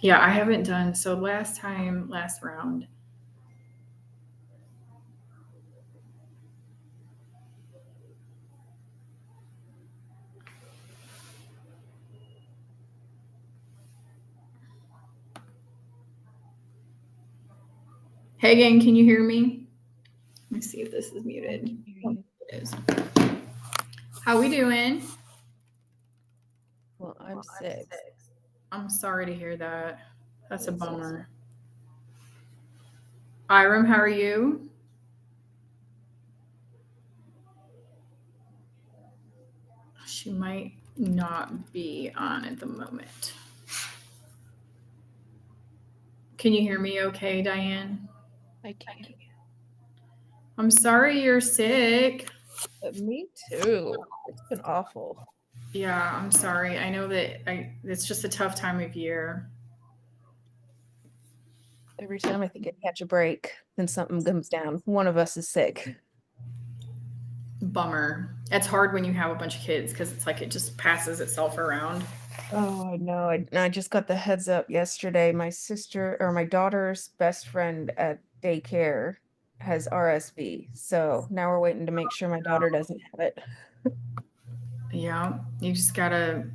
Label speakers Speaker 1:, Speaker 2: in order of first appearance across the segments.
Speaker 1: Yeah, I haven't done. So last round. Hey, gang, can you hear me? Let me see if this is muted. Oh, it is. How we doing?
Speaker 2: Well, I'm 6.
Speaker 1: I'm sorry to hear that. That's a bummer. Iram, how are you? She might not be on at the moment. Can you hear me okay, Diane?
Speaker 2: I can.
Speaker 1: I'm sorry you're sick.
Speaker 2: Me too. It's been awful.
Speaker 1: Yeah, I'm sorry. I know that it's just a tough time of year.
Speaker 2: Every time I think I catch a break, then something comes down. One of us is sick.
Speaker 1: Bummer. It's hard when you have a bunch of kids because it's like it just passes itself around.
Speaker 2: Oh, I know. I just got the heads up yesterday. My sister or my daughter's best friend at daycare has RSV. So now we're waiting to make sure my daughter doesn't have it.
Speaker 1: Yeah, you just gotta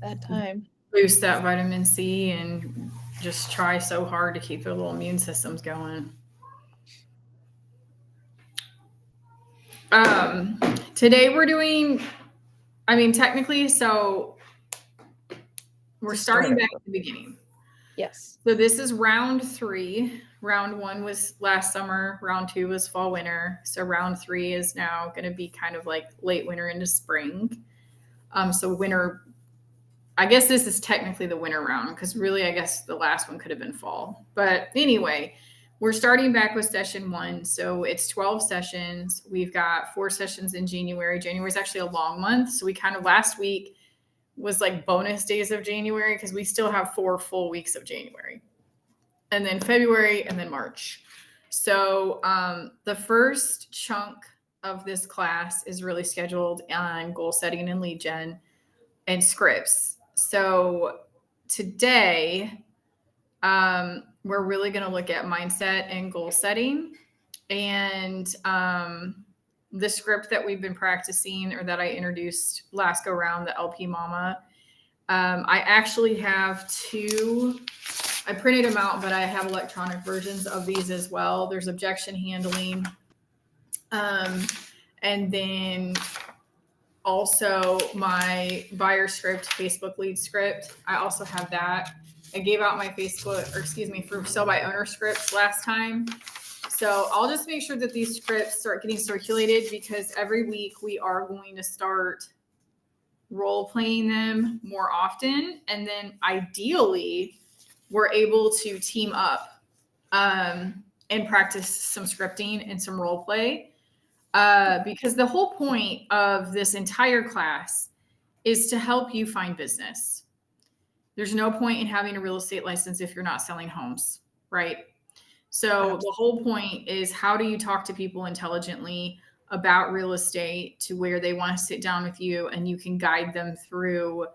Speaker 2: That time.
Speaker 1: boost that vitamin C and just try so hard to keep their little immune systems going. Um, Today we're doing, technically, so we're
Speaker 2: To start
Speaker 1: starting back
Speaker 2: over.
Speaker 1: at the beginning.
Speaker 2: Yes.
Speaker 1: So this is round 3. Round 1 was last summer. Round 2 was fall winter. So round 3 is now going to be kind of like late winter into spring. So winter. I guess this is technically the winter round because really, I guess the last one could have been fall. But anyway, we're starting back with session 1. So it's 12 sessions. We've got 4 sessions in January. January is actually a long month. So we kind of last week was like bonus days of January because we still have 4 full weeks of January. And then February and then March. So the first chunk of this class is really scheduled on goal setting and lead gen and scripts. So today, we're really going to look at mindset and goal setting. And the script that we've been practicing or that I introduced last go round, the LP Mama, I actually have 2. I printed them out, but I have electronic versions of these as well. There's objection handling. And then also my buyer script, Facebook lead script. I also have that. I gave out my for sell by owner scripts last time. So I'll just make sure that these scripts start getting circulated because every week we are going to start role playing them more often. And then ideally, we're able to team up and practice some scripting and some role play. Because the whole point of this entire class is to help you find business. There's no point in having a real estate license if you're not selling homes, right? So the whole point is how do you talk to people intelligently about real estate to where they want to sit down with you and you can guide them through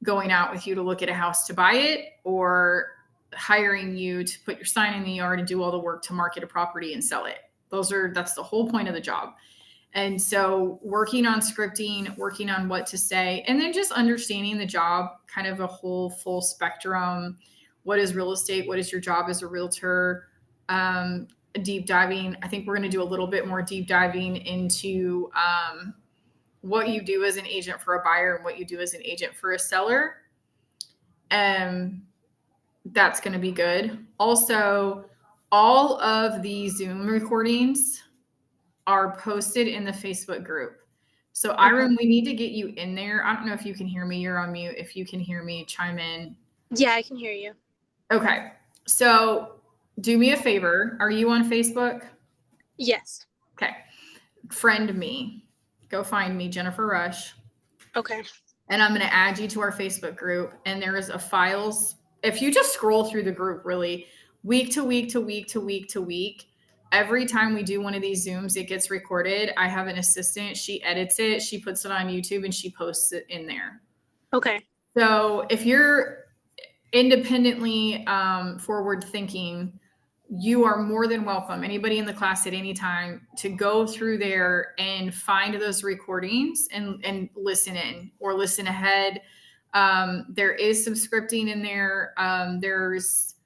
Speaker 1: going out with you to look at a house to buy it or hiring you to put your sign in the yard and do all the work to market a property and sell it. That's the whole point of the job. And so working on scripting, working on what to say, and then just understanding the job, kind of a whole full spectrum. What is real estate? What is your job as a realtor? Deep diving. I think we're going to do a little bit more deep diving into what you do as an agent for a buyer and what you do as an agent for a seller. That's going to be good. Also, all of the Zoom recordings are posted in the Facebook group. So Iram, we need to get you in there. I don't know if you can hear me. You're on mute. If you can hear me, chime in.
Speaker 3: Yeah, I can hear you.
Speaker 1: Okay. So do me a favor. Are you on Facebook?
Speaker 3: Yes.
Speaker 1: Okay. Friend me. Go find me, Jennifer Rush.
Speaker 3: Okay.
Speaker 1: And I'm going to add you to our Facebook group. And there is a files. If you just scroll through the group, really, week to week to week to week to week, every time we do one of these Zooms, it gets recorded. I have an assistant. She edits it. She puts it on YouTube and she posts it in there.
Speaker 3: Okay.
Speaker 1: So if you're independently forward thinking, you are more than welcome, anybody in the class at any time, to go through there and find those recordings and listen in or listen ahead. There is some scripting in there. There's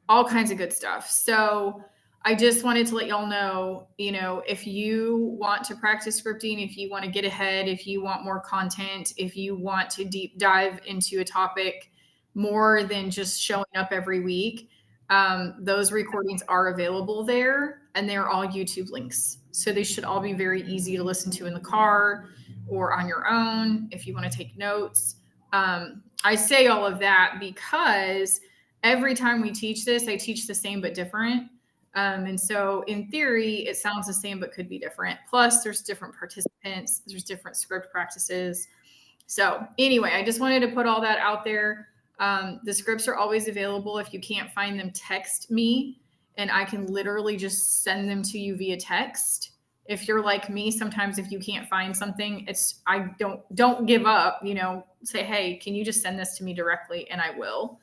Speaker 1: all kinds of good stuff. So I just wanted to let y'all know, if you want to practice scripting, if you want to get ahead, if you want more content, if you want to deep dive into a topic more than just showing up every week, those recordings are available there, and they're all YouTube links. So they should all be very easy to listen to in the car or on your own if you want to take notes. I say all of that because every time we teach this, I teach the same but different. And so in theory, it sounds the same but could be different. Plus, there's different participants, there's different script practices. So anyway, I just wanted to put all that out there. The scripts are always available. If you can't find them, text me and I can literally just send them to you via text. If you're like me, sometimes if you can't find something, I don't give up, say, hey, can you just send this to me directly? And I will.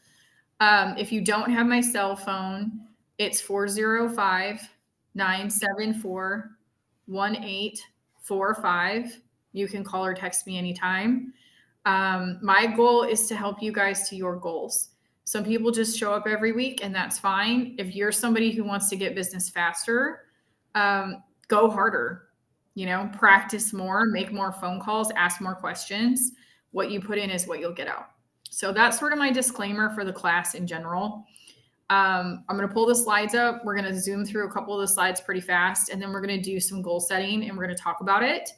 Speaker 1: If you don't have my cell phone, it's 405-974-1845. You can call or text me anytime. My goal is to help you guys to your goals. Some people just show up every week, and that's fine. If you're somebody who wants to get business faster, go harder, practice more, make more phone calls, ask more questions. What you put in is what you'll get out. So that's sort of my disclaimer for the class in general. I'm going to pull the slides up. We're going to zoom through a couple of the slides pretty fast, and then we're going to do some goal setting, and we're going to talk about it.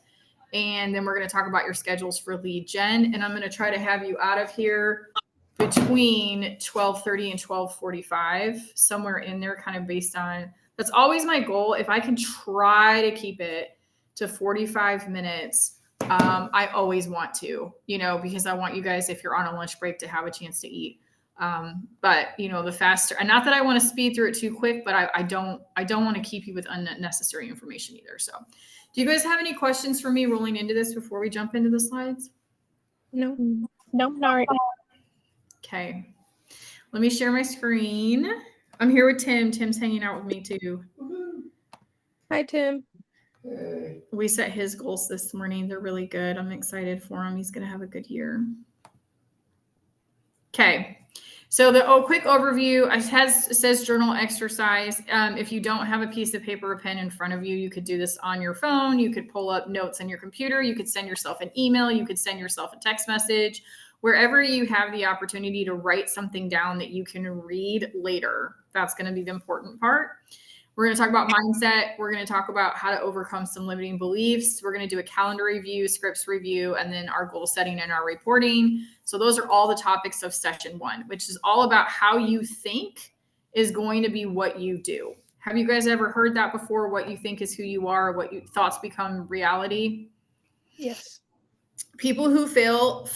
Speaker 1: And then we're going to talk about your schedules for lead gen. And I'm going to try to have you out of here between 12:30 and 12:45, somewhere in there, kind of based on, that's always my goal. If I can try to keep it to 45 minutes, I always want to, because I want you guys, if you're on a lunch break, to have a chance to eat. But the faster, and not that I want to speed through it too quick, but I don't want to keep you with unnecessary information either. So do you guys have any questions for me rolling into this before we jump into the slides?
Speaker 3: No, not right now.
Speaker 1: Okay. Let me share my screen. I'm here with Tim. Tim's hanging out with me too.
Speaker 2: Hi, Tim.
Speaker 1: We set his goals this morning. They're really good. I'm excited for him. He's going to have a good year. Okay. So the quick overview, it says journal exercise. If you don't have a piece of paper or pen in front of you, you could do this on your phone. You could pull up notes on your computer. You could send yourself an email. You could send yourself a text message. Wherever you have the opportunity to write something down that you can read later, that's going to be the important part. We're going to talk about mindset. We're going to talk about how to overcome some limiting beliefs. We're going to do a calendar review, scripts review, and then our goal setting and our reporting. So those are all the topics of session 1, which is all about how you think is going to be what you do. Have you guys ever heard that before? What you think is who you are, what you thoughts become reality?
Speaker 3: Yes.
Speaker 1: People who fail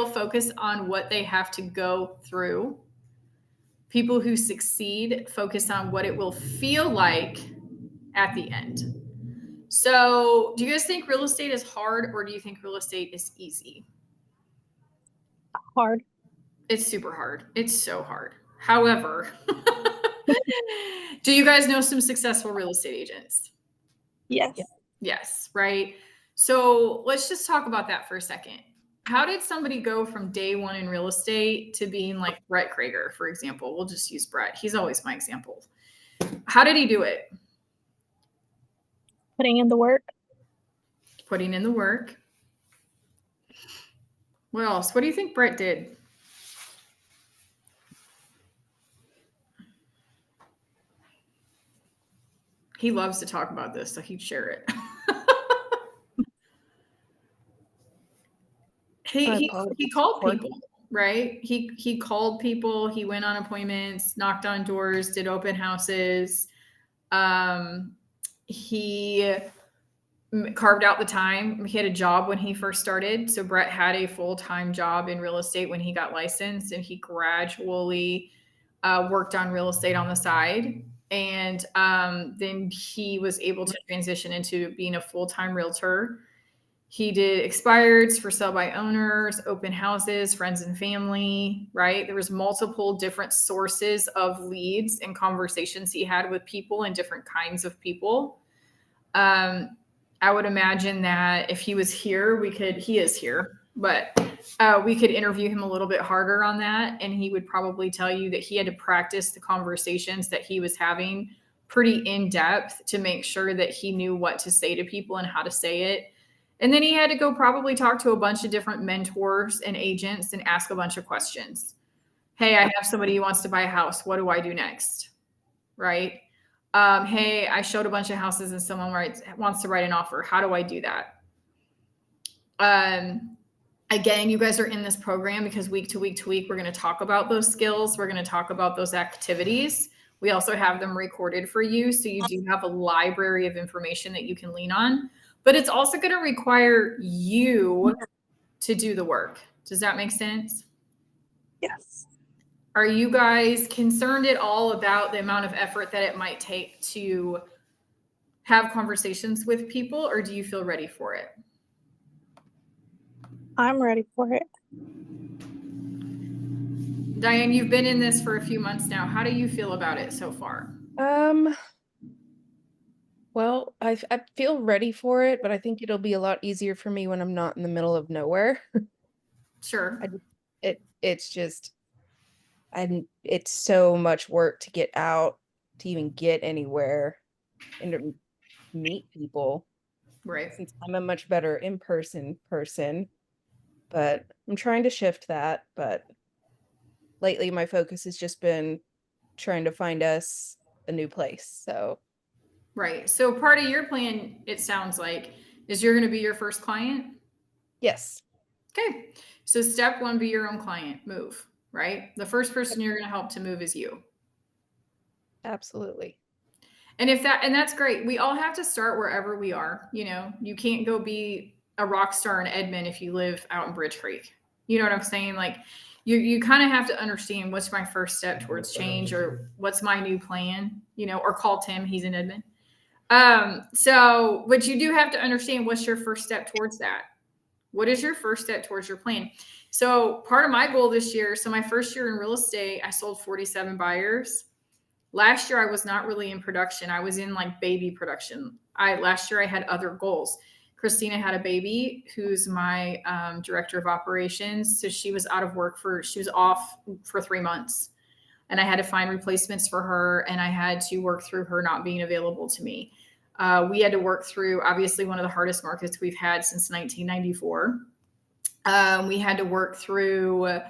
Speaker 1: focus on what they have to go through. People who succeed focus on what it will feel like at the end. So do you guys think real estate is hard, or do you think real estate is easy?
Speaker 3: Hard.
Speaker 1: It's super hard. It's so hard. However, do you guys know some successful real estate agents?
Speaker 3: Yes.
Speaker 1: Yes, right? So let's just talk about that for a second. How did somebody go from day one in real estate to being like Brett Krager, for example? We'll just use Brett. He's always my example. How did he do it?
Speaker 3: Putting in the work.
Speaker 1: Putting in the work. What else? What do you think Brett did? He loves to talk about this, so he'd share it. He called people, right? He called people. He went on appointments, knocked on doors, did open houses. He carved out the time. He had a job when he first started. So Brett had a full-time job in real estate when he got licensed, and he gradually worked on real estate on the side. And then he was able to transition into being a full-time realtor. He did expireds for sell by owners, open houses, friends and family, right? There was multiple different sources of leads and conversations he had with people and different kinds of people. I would imagine that if he was here, he is here, but we could interview him a little bit harder on that. And he would probably tell you that he had to practice the conversations that he was having pretty in depth to make sure that he knew what to say to people and how to say it. And then he had to go probably talk to a bunch of different mentors and agents and ask a bunch of questions. Hey, I have somebody who wants to buy a house. What do I do next? Right? Hey, I showed a bunch of houses and someone wants to write an offer. How do I do that? Again, you guys are in this program because week to week to week, we're going to talk about those skills. We're going to talk about those activities. We also have them recorded for you. So you do have a library of information that you can lean on, but it's also going to require you to do the work. Does that make sense?
Speaker 3: Yes.
Speaker 1: Are you guys concerned at all about the amount of effort that it might take to have conversations with people, or do you feel ready for it?
Speaker 3: I'm ready for it.
Speaker 1: Diane, you've been in this for a few months now. How do you feel about it so far?
Speaker 2: Well, I feel ready for it, but I think it'll be a lot easier for me when I'm not in the middle of nowhere.
Speaker 1: Sure.
Speaker 2: It's just, it's so much work to get out, to even get anywhere and to meet people.
Speaker 1: Right.
Speaker 2: Since I'm a much better in-person person, but I'm trying to shift that. But lately my focus has just been trying to find us a new place. So
Speaker 1: right. So part of your plan, it sounds like, is you're going to be your first client.
Speaker 2: yes.
Speaker 1: Okay. So step one, be your own client, move, right? The first person you're going to help to move is you.
Speaker 2: Absolutely.
Speaker 1: And that's great. We all have to start wherever we are. You know, you can't go be a rock star in Edmond if you live out in Bridge Creek. You know what I'm saying? Like you kind of have to understand what's my first step towards change, or what's my new plan, you know, or call Tim, he's in Edmond. But you do have to understand what's your first step towards that. What is your first step towards your plan? So part of my goal this year, so my first year in real estate, I sold 47 buyers. Last year, I was not really in production. I was in like baby production. Last year I had other goals. Christina had a baby who's my director of operations. So she was she was off for 3 months, and I had to find replacements for her, and I had to work through her not being available to me. We had to work through obviously one of the hardest markets we've had since 1994. We had to work through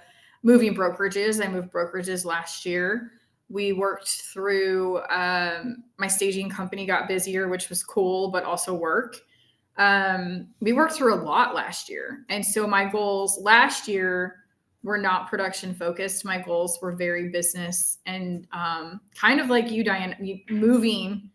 Speaker 1: moving brokerages. I moved brokerages last year. We worked through my staging company got busier, which was cool, but also work. We worked through a lot last year. And so my goals last year were not production focused. My goals were very business and kind of like you, Diane, moving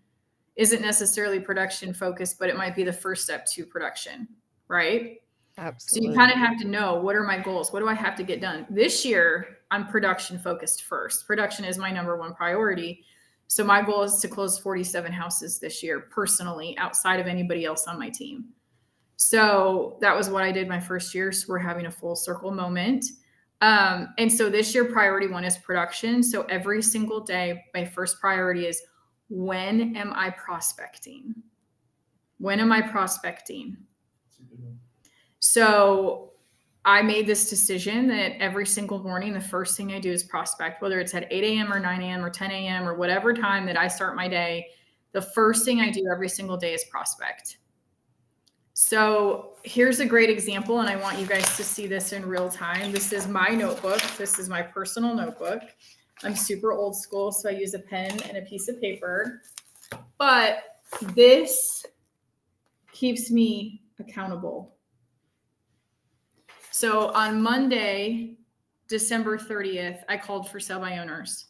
Speaker 1: isn't necessarily production focused, but it might be the first step to production, right?
Speaker 2: Absolutely.
Speaker 1: So you kind of have to know, what are my goals? What do I have to get done? This year, I'm production focused first. Production is my number one priority. So my goal is to close 47 houses this year personally, outside of anybody else on my team. So that was what I did my first year. So we're having a full circle moment. And so this year, priority one is production. So every single day, my first priority is, when am I prospecting? When am I prospecting? So I made this decision that every single morning, the first thing I do is prospect, whether it's at 8 a.m. or 9 a.m. or 10 a.m. or whatever time that I start my day. The first thing I do every single day is prospect. So here's a great example, and I want you guys to see this in real time. This is my notebook. This is my personal notebook. I'm super old school, so I use a pen and a piece of paper. But this keeps me accountable. So on Monday, December 30th, I called for sell by owners.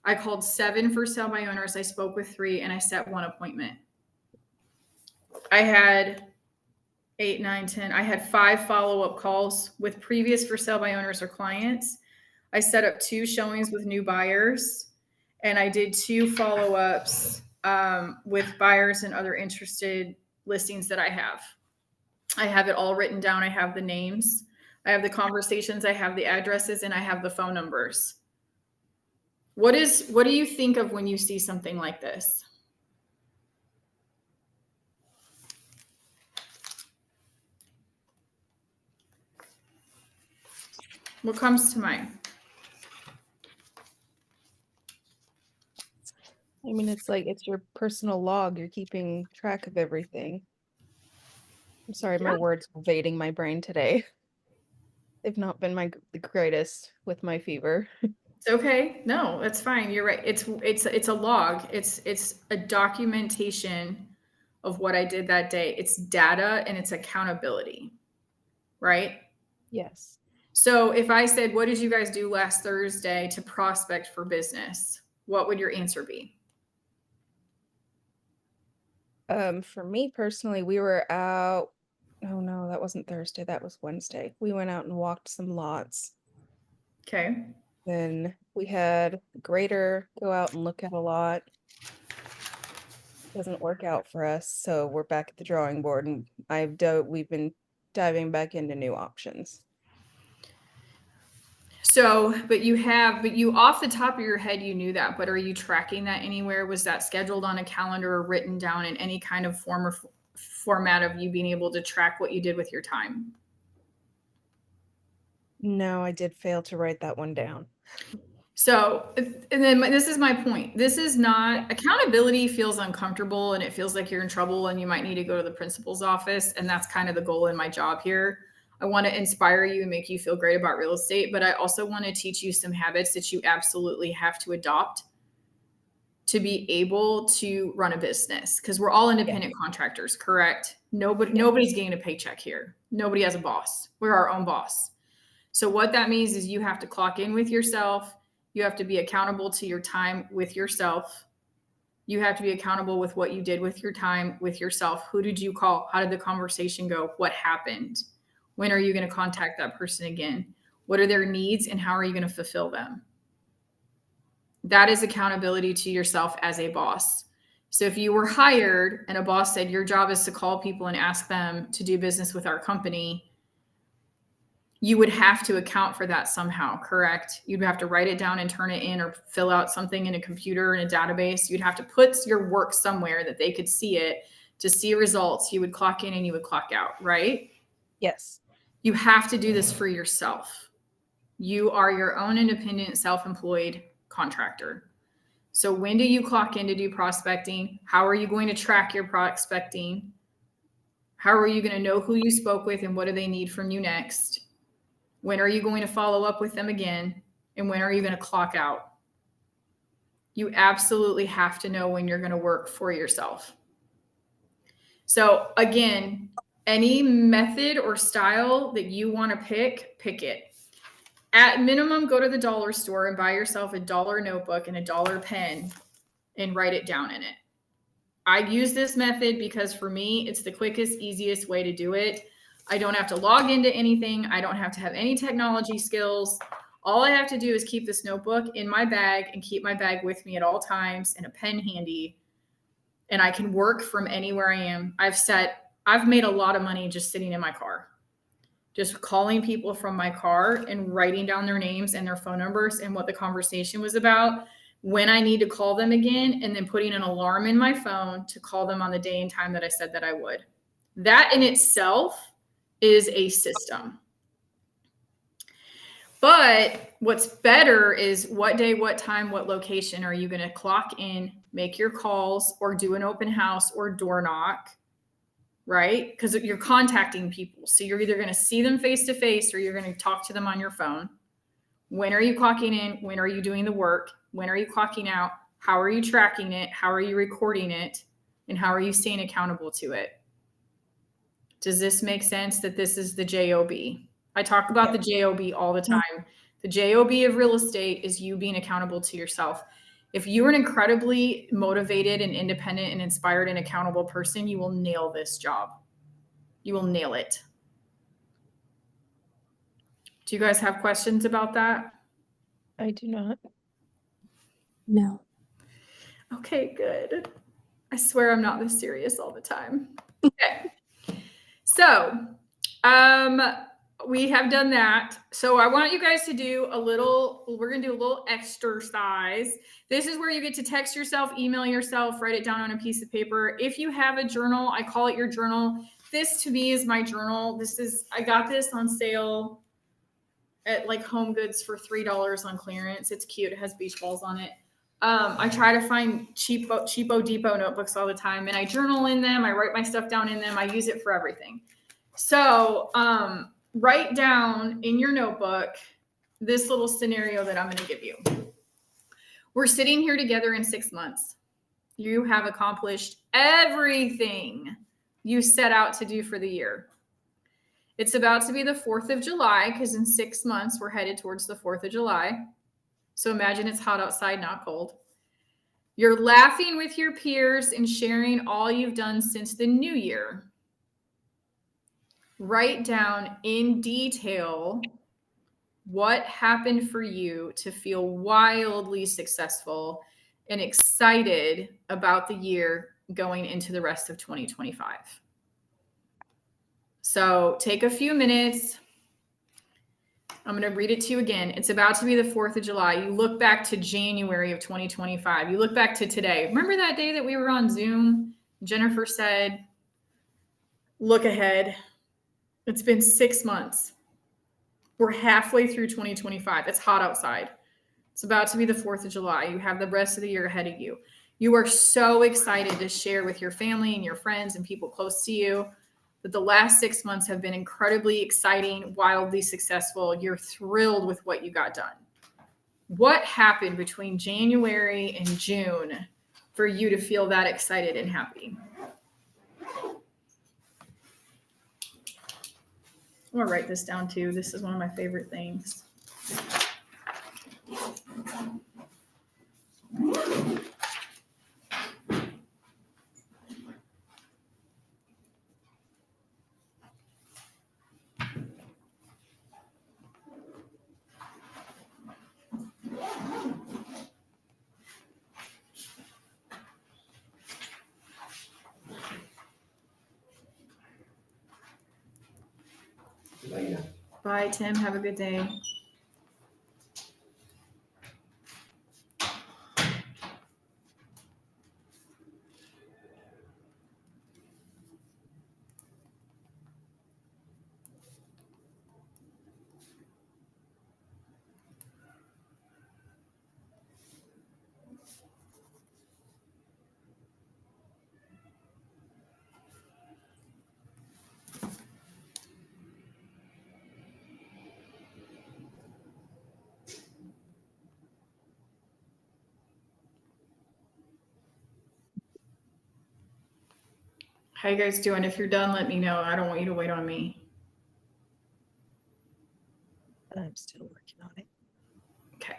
Speaker 1: I called 7 for sell by owners. I spoke with 3, and I set 1 appointment. I had 8, 9, 10. I had 5 follow-up calls with previous for sell by owners or clients. I set up 2 showings with new buyers, and I did 2 follow-ups with buyers and other interested listings that I have. I have it all written down. I have the names, I have the conversations, I have the addresses, and I have the phone numbers. What do you think of when you see something like this? What comes to mind?
Speaker 2: I mean, it's like it's your personal log. You're keeping track of everything. I'm sorry, my
Speaker 1: Yeah.
Speaker 2: words are evading my brain today. They've not been the greatest with my fever.
Speaker 1: It's okay. No, that's fine. You're right. It's a log. It's a documentation of what I did that day. It's data and it's accountability, right?
Speaker 2: Yes.
Speaker 1: So if I said, "What did you guys do last Thursday to prospect for business?" What would your answer be?
Speaker 2: For me personally, we were out. Oh no, that wasn't Thursday. That was Wednesday. We went out and walked some lots.
Speaker 1: Okay.
Speaker 2: Then we had Grader go out and look at a lot. Doesn't work out for us, so we're back at the drawing board, and we've been diving back into new options.
Speaker 1: So, but you off the top of your head, you knew that, but are you tracking that anywhere? Was that scheduled on a calendar or written down in any kind of form or format of you being able to track what you did with your time?
Speaker 2: No, I did fail to write that one down.
Speaker 1: So, and then this is my point. This is not accountability feels uncomfortable and it feels like you're in trouble and you might need to go to the principal's office. And that's kind of the goal in my job here. I want to inspire you and make you feel great about real estate, but I also want to teach you some habits that you absolutely have to adopt to be able to run a business because we're all independent contractors, correct? Nobody's getting a paycheck here. Nobody has a boss. We're our own boss. So what that means is you have to clock in with yourself. You have to be accountable to your time with yourself. You have to be accountable with what you did with your time with yourself. Who did you call? How did the conversation go? What happened? When are you going to contact that person again? What are their needs and how are you going to fulfill them? That is accountability to yourself as a boss. So if you were hired and a boss said your job is to call people and ask them to do business with our company, you would have to account for that somehow, correct? You'd have to write it down and turn it in or fill out something in a computer in a database. You'd have to put your work somewhere that they could see it to see results. You would clock in and you would clock out, right?
Speaker 2: Yes.
Speaker 1: You have to do this for yourself. You are your own independent, self-employed contractor. So when do you clock in to do prospecting? How are you going to track your prospecting? How are you going to know who you spoke with and what do they need from you next? When are you going to follow up with them again? And when are you going to clock out? You absolutely have to know when you're going to work for yourself. So again, any method or style that you want to pick it. At minimum, go to the dollar store and buy yourself a $1 notebook and a $1 pen and write it down in it. I use this method because for me, it's the quickest, easiest way to do it. I don't have to log into anything. I don't have to have any technology skills. All I have to do is keep this notebook in my bag and keep my bag with me at all times and a pen handy. And I can work from anywhere I am. I've made a lot of money just sitting in my car, just calling people from my car and writing down their names and their phone numbers and what the conversation was about, when I need to call them again, and then putting an alarm in my phone to call them on the day and time that I said that I would. That in itself is a system. But what's better is what day, what time, what location are you going to clock in, make your calls, or do an open house or door knock, right? Because you're contacting people. So you're either going to see them face to face or you're going to talk to them on your phone. When are you clocking in? When are you doing the work? When are you clocking out? How are you tracking it? How are you recording it? And how are you staying accountable to it? Does this make sense that this is the JOB? I talk about the JOB all the time. The JOB of real estate is you being accountable to yourself. If you're an incredibly motivated and independent and inspired and accountable person, you will nail this job. You will nail it. Do you guys have questions about that?
Speaker 2: I do not.
Speaker 3: No.
Speaker 1: Okay, good. I swear I'm not this serious all the time. Okay. So, we have done that. So I want you guys to do we're going to do a little exercise. This is where you get to text yourself, email yourself, write it down on a piece of paper. If you have a journal, I call it your journal. This to me is my journal. I got this on sale at like Home Goods for $3 on clearance. It's cute. It has beach balls on it. I try to find cheapo depot notebooks all the time, and I journal in them. I write my stuff down in them. I use it for everything. So write down in your notebook this little scenario that I'm going to give you. We're sitting here together in 6 months. You have accomplished everything you set out to do for the year. It's about to be the 4th of July because in 6 months we're headed towards the 4th of July. So imagine it's hot outside, not cold. You're laughing with your peers and sharing all you've done since the new year. Write down in detail what happened for you to feel wildly successful and excited about the year going into the rest of 2025. So take a few minutes. I'm going to read it to you again. It's about to be the 4th of July. You look back to January of 2025. You look back to today. Remember that day that we were on Zoom? Jennifer said, look ahead. It's been 6 months. We're halfway through 2025. It's hot outside. It's about to be the 4th of July. You have the rest of the year ahead of you. You are so excited to share with your family and your friends and people close to you that the last 6 months have been incredibly exciting, wildly successful. You're thrilled with what you got done. What happened between January and June for you to feel that excited and happy? I'm going to write this down too. This is one of my favorite things. Bye, Tim. Have a good day. How you guys doing? If you're done, let me know. I don't want you to wait on me.
Speaker 3: I'm still working on it.
Speaker 1: Okay.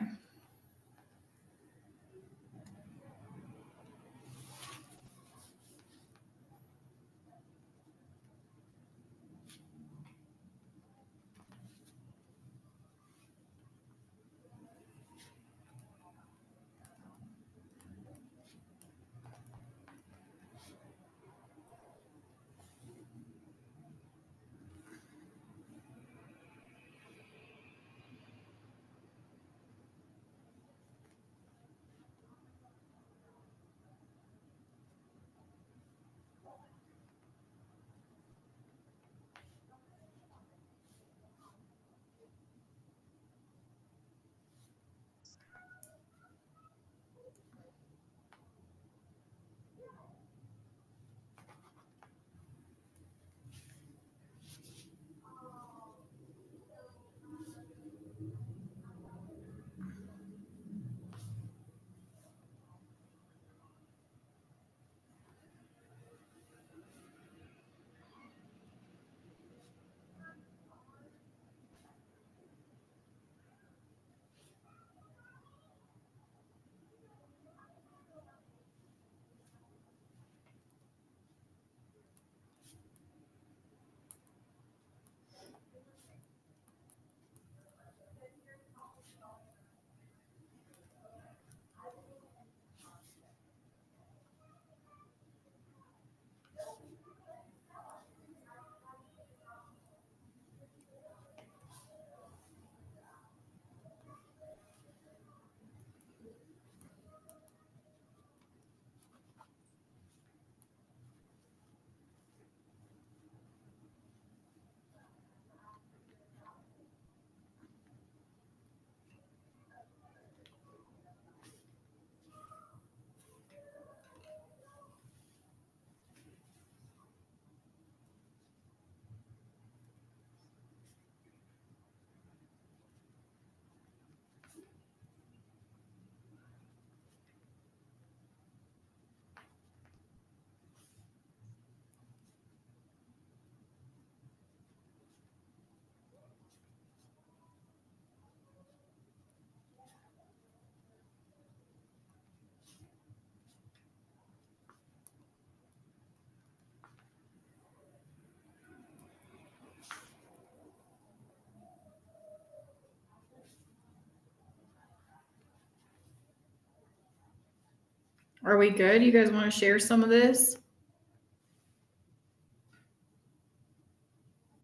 Speaker 1: Are we good? You guys want to share some of this?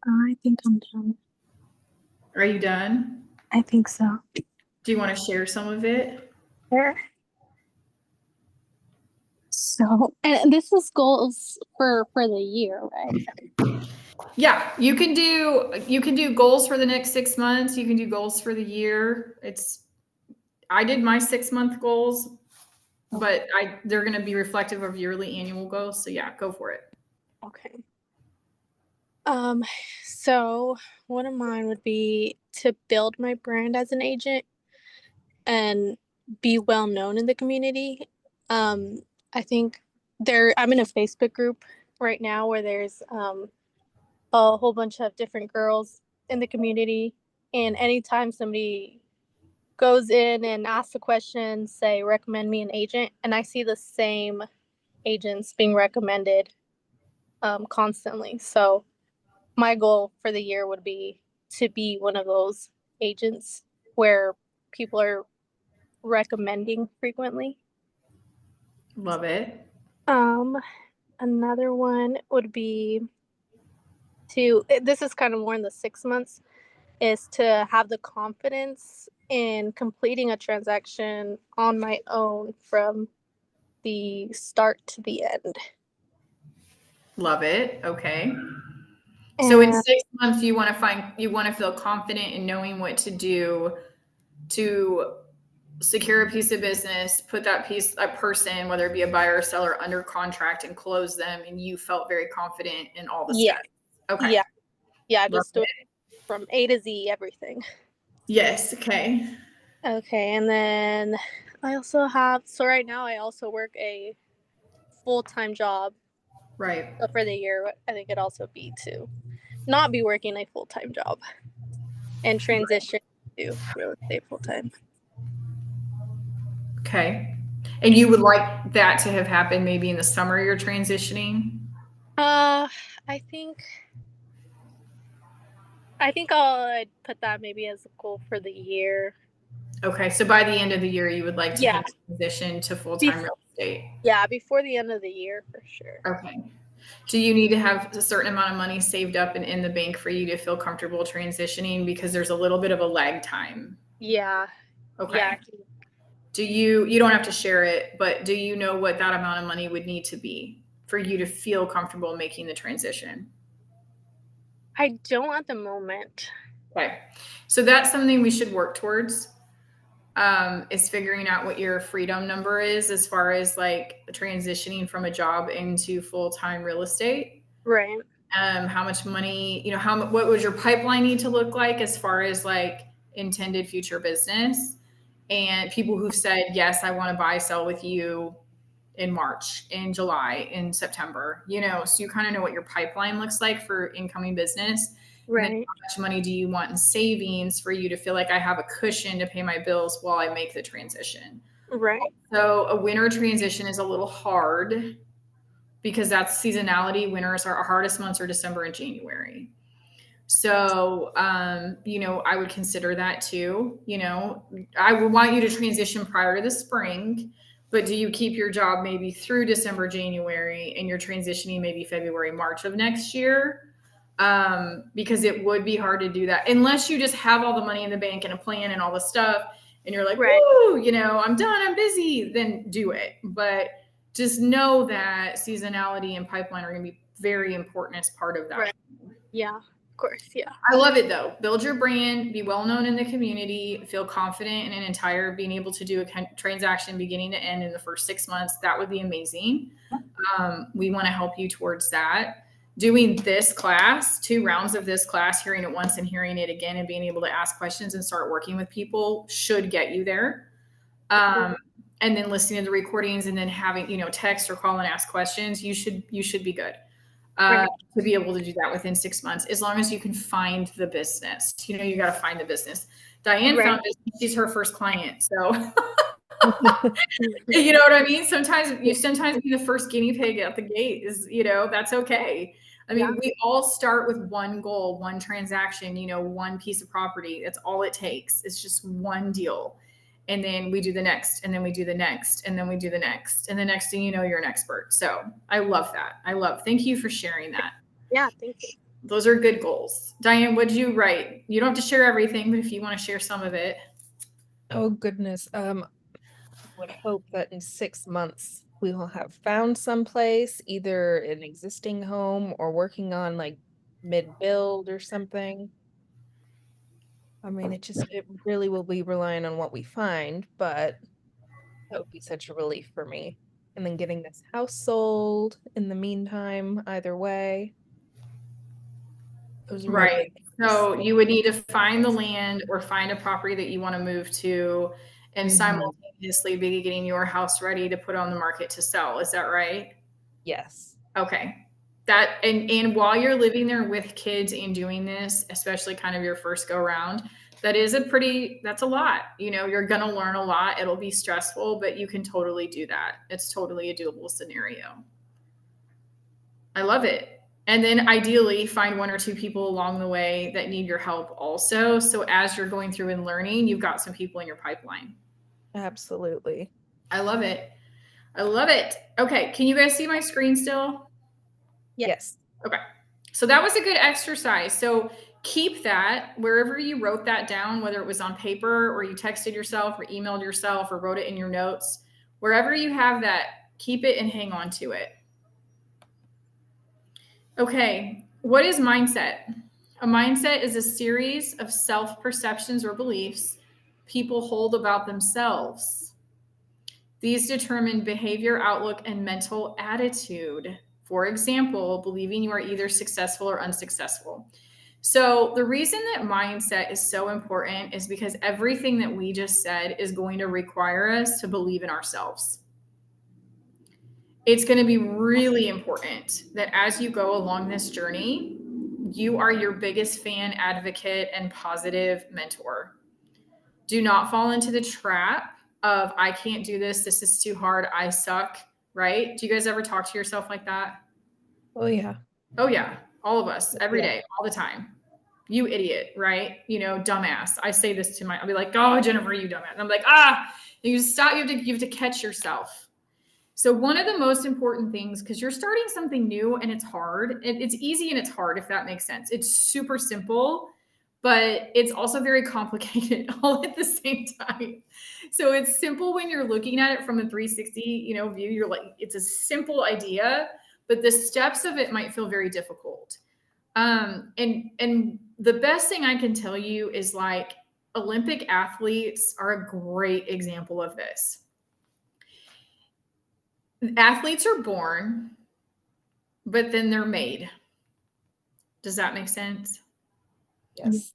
Speaker 4: I think I'm done.
Speaker 1: Are you done?
Speaker 4: I think so.
Speaker 1: Do you want to share some of it?
Speaker 4: Sure. So, and this is goals for the year, right?
Speaker 1: Yeah, you can do goals for the next 6 months. You can do goals for the year. I did my 6-month goals, but they're going to be reflective of yearly annual goals. So yeah, go for it.
Speaker 4: Okay. So one of mine would be to build my brand as an agent and be well known in the community. I think I'm in a Facebook group right now where there's a whole bunch of different girls in the community, and anytime somebody goes in and asks a question, say recommend me an agent, and I see the same agents being recommended constantly. So my goal for the year would be to be one of those agents where people are recommending frequently.
Speaker 1: Love it.
Speaker 4: Another one would be this is kind of more in the 6 months, is to have the confidence in completing a transaction on my own from the start to the end.
Speaker 1: Love it. Okay. So in
Speaker 4: And
Speaker 1: 6 months, you want to feel confident in knowing what to do to secure a piece of business, put a person, whether it be a buyer or seller, under contract and close them. And you felt very confident in all the
Speaker 4: yeah,
Speaker 1: steps. Okay.
Speaker 4: yeah,
Speaker 1: Love
Speaker 4: just do
Speaker 1: it.
Speaker 4: it from A to Z, everything.
Speaker 1: Yes. Okay.
Speaker 4: Okay, and then I also right now I also work a full-time job.
Speaker 1: Right.
Speaker 4: So for the year, I think it'd also be to not be working a full-time job and transition to real estate full-time.
Speaker 1: Okay. And you would like that to have happened maybe in the summer you're transitioning?
Speaker 4: I think I'll put that maybe as a goal for the year.
Speaker 1: Okay. So by the end of the year, you would like to have transitioned to full-time real estate?
Speaker 4: Yeah, before the end of the year for sure.
Speaker 1: Okay. Do you need to have a certain amount of money saved up and in the bank for you to feel comfortable transitioning? Because there's a little bit of a lag time.
Speaker 4: Yeah.
Speaker 1: Okay.
Speaker 4: Yeah.
Speaker 1: Do you don't have to share it, but do you know what that amount of money would need to be for you to feel comfortable making the transition?
Speaker 4: I don't at the moment.
Speaker 1: Okay. So that's something we should work towards. Is figuring out what your freedom number is as far as like transitioning from a job into full-time real estate.
Speaker 4: Right.
Speaker 1: How much money, what would your pipeline need to look like as far as like intended future business, and people who've said, yes, I want to buy, sell with you in March, in July, in September, so you kind of know what your pipeline looks like for incoming business.
Speaker 4: Right.
Speaker 1: And then how much money do you want in savings for you to feel like I have a cushion to pay my bills while I make the transition?
Speaker 4: Right.
Speaker 1: So a winter transition is a little hard because that's seasonality. Winters are our hardest months are December and January. So, I would consider that too. I would want you to transition prior to the spring, but do you keep your job maybe through December, January, and you're transitioning maybe February, March of next year? Because it would be hard to do that unless you just have all the money in the bank and a plan and all the stuff, and you're like,
Speaker 4: right.
Speaker 1: woo, I'm done, I'm busy, then do it. But just know that seasonality and pipeline are going to be very important as part of that.
Speaker 4: Right. Yeah, of course. Yeah.
Speaker 1: I love it though. Build your brand, be well known in the community, feel confident in an entire being able to do a transaction beginning to end in the first 6 months. That would be amazing. We want to help you towards that. Doing this class, 2 rounds of this class, hearing it once and hearing it again and being able to ask questions and start working with people should get you there. And then listening to the recordings and then having, text or call and ask questions, you should be good. To be able to do that within 6 months, as long as you can find the business. You got to find the business. Diane found it. She's her first client. So, you know what I mean? Sometimes be the first guinea pig at the gate is, that's okay. I mean, we all start with one goal, one transaction, one piece of property. That's all it takes. It's just one deal. And then we do the next, and then we do the next, and then we do the next. And the next thing you know, you're an expert. So I love that. Thank you for sharing that.
Speaker 4: Yeah, thank you.
Speaker 1: Those are good goals. Diane, what'd you write? You don't have to share everything, but if you want to share some of it.
Speaker 2: Oh goodness. Would hope that in 6 months we will have found someplace, either an existing home or working on like mid-build or something. I mean, it really will be relying on what we find, but that would be such a relief for me. And then getting this house sold in the meantime, either way. Those are my
Speaker 1: Right.
Speaker 2: big
Speaker 1: So you would need to find the land or find a property that you want to move to and
Speaker 2: Mhm.
Speaker 1: simultaneously be getting your house ready to put on the market to sell. Is that right?
Speaker 2: Yes.
Speaker 1: Okay. That and while you're living there with kids and doing this, especially kind of your first go round, that's a lot. You know, you're gonna learn a lot. It'll be stressful, but you can totally do that. It's totally a doable scenario. I love it. And then ideally find 1 or 2 people along the way that need your help also. So as you're going through and learning, you've got some people in your pipeline.
Speaker 2: Absolutely.
Speaker 1: I love it. I love it. Okay. Can you guys see my screen still?
Speaker 2: Yes.
Speaker 1: Okay. So that was a good exercise. So keep that wherever you wrote that down, whether it was on paper or you texted yourself or emailed yourself or wrote it in your notes, wherever you have that, keep it and hang on to it. Okay. What is mindset? A mindset is a series of self-perceptions or beliefs people hold about themselves. These determine behavior, outlook, and mental attitude. For example, believing you are either successful or unsuccessful. So the reason that mindset is so important is because everything that we just said is going to require us to believe in ourselves. It's going to be really important that as you go along this journey, you are your biggest fan, advocate, and positive mentor. Do not fall into the trap of, I can't do this. This is too hard. I suck. Right? Do you guys ever talk to yourself like that?
Speaker 2: Oh yeah.
Speaker 1: Oh yeah. All of us every
Speaker 2: Yeah.
Speaker 1: day, all the time. You idiot, right? You know, dumbass. I say this to I'll be like, oh, Jennifer, you dumbass. And I'm like, you stop. You have to catch yourself. So one of the most important things, because you're starting something new and it's hard, it's easy and it's hard, if that makes sense. It's super simple, but it's also very complicated all at the same time. So it's simple when you're looking at it from a 360, view. You're like, it's a simple idea, but the steps of it might feel very difficult. And the best thing I can tell you is, like, Olympic athletes are a great example of this. Athletes are born, but then they're made. Does that make sense?
Speaker 2: Yes.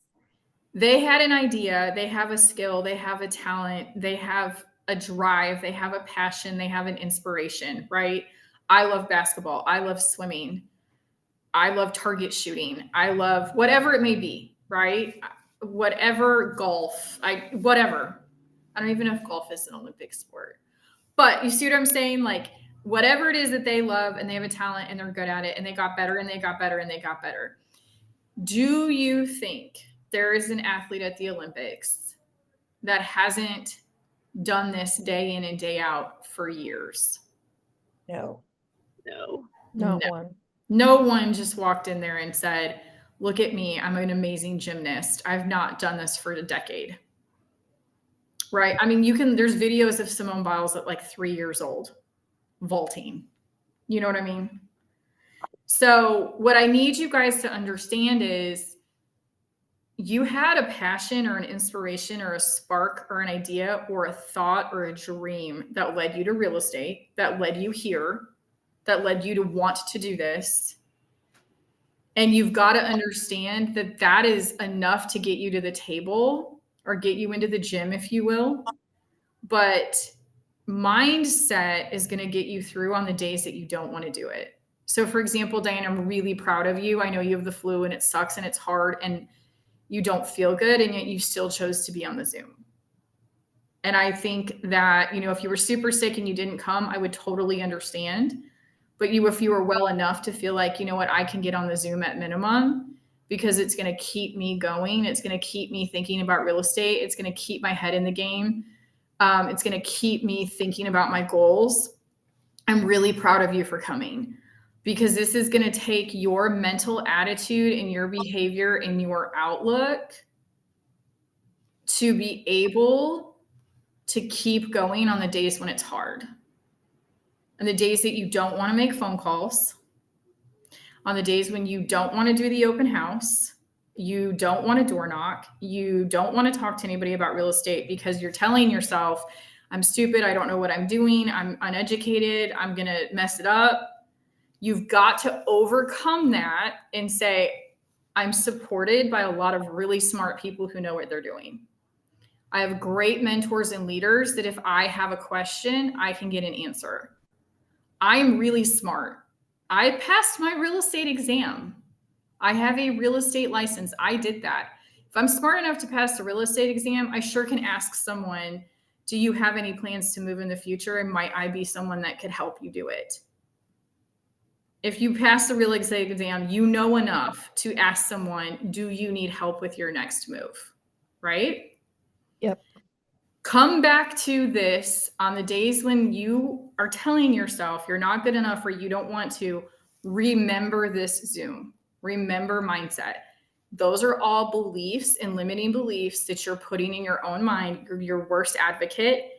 Speaker 1: They had an idea, they have a skill, they have a talent, they have a drive, they have a passion, they have an inspiration, right? I love basketball. I love swimming. I love target shooting. I love whatever it may be, right? Whatever, golf, whatever. I don't even know if golf is an Olympic sport, but you see what I'm saying? Like, whatever it is that they love and they have a talent and they're good at it and they got better and they got better and they got better. Do you think there is an athlete at the Olympics that hasn't done this day in and day out for years?
Speaker 2: No.
Speaker 4: No.
Speaker 2: Not
Speaker 1: No.
Speaker 2: one.
Speaker 1: No one just walked in there and said, look at me, I'm an amazing gymnast. I've not done this for a decade. Right? I mean, there's videos of Simone Biles at like 3 years old vaulting. You know what I mean? So what I need you guys to understand is, you had a passion or an inspiration or a spark or an idea or a thought or a dream that led you to real estate, that led you here, that led you to want to do this. And you've got to understand that that is enough to get you to the table or get you into the gym, if you will. But mindset is going to get you through on the days that you don't want to do it. So for example, Diane, I'm really proud of you. I know you have the flu and it sucks and it's hard and you don't feel good, and yet you still chose to be on the Zoom. And I think that, if you were super sick and you didn't come, I would totally understand. But if you were well enough to feel like, you know what, I can get on the Zoom at minimum because it's going to keep me going. It's going to keep me thinking about real estate. It's going to keep my head in the game. It's going to keep me thinking about my goals. I'm really proud of you for coming, because this is going to take your mental attitude and your behavior and your outlook to be able to keep going on the days when it's hard, on the days that you don't want to make phone calls, on the days when you don't want to do the open house, you don't want to door knock, you don't want to talk to anybody about real estate because you're telling yourself, I'm stupid, I don't know what I'm doing, I'm uneducated, I'm going to mess it up. You've got to overcome that and say, I'm supported by a lot of really smart people who know what they're doing. I have great mentors and leaders that if I have a question, I can get an answer. I'm really smart. I passed my real estate exam. I have a real estate license. I did that. If I'm smart enough to pass the real estate exam, I sure can ask someone, do you have any plans to move in the future? And might I be someone that could help you do it? If you pass the real estate exam, you know enough to ask someone, do you need help with your next move? Right?
Speaker 3: Yep.
Speaker 1: Come back to this on the days when you are telling yourself you're not good enough or you don't want to. Remember this Zoom. Remember mindset. Those are all beliefs and limiting beliefs that you're putting in your own mind. You're your worst advocate.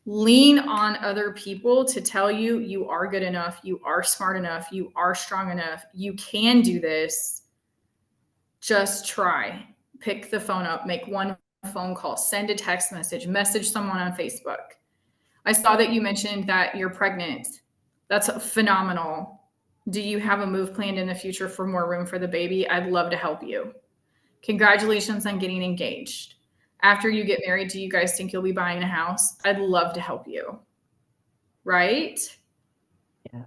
Speaker 1: Lean on other people to tell you you are good enough, you are smart enough, you are strong enough, you can do this. Just try. Pick the phone up, make one phone call, send a text message someone on Facebook. I saw that you mentioned that you're pregnant. That's phenomenal. Do you have a move planned in the future for more room for the baby? I'd love to help you. Congratulations on getting engaged. After you get married, do you guys think you'll be buying a house? I'd love to help you. Right?
Speaker 3: Yeah.